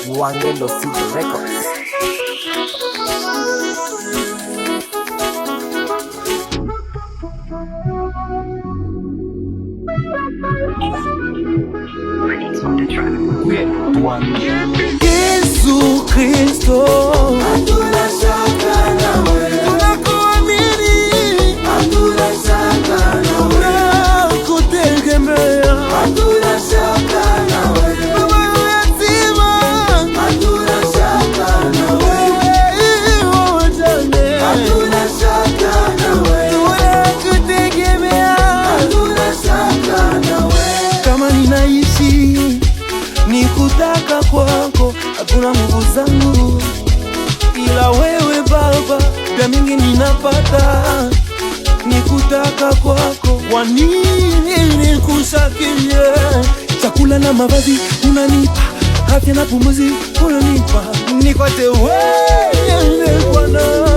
Wangendo City Records. Yesu Kristo, hatuna shaka nawe, tunakuamini, hatuna shaka nawe, tunakutegemea, hatuna shaka nawe, wewe yatima, hatuna shaka nawe, wewe wajane, hatuna shaka nawe, tunakutegemea, hatuna shaka nawe. kama ninaishi ni kutaka kwako, hakuna nguvu zangu ila wewe Baba. Vya mingi ninapata ni kutaka kwako, kwa nini nikushakie? Chakula na mavazi unanipa, afya na pumzi unanipa, nikwate wewe Bwana.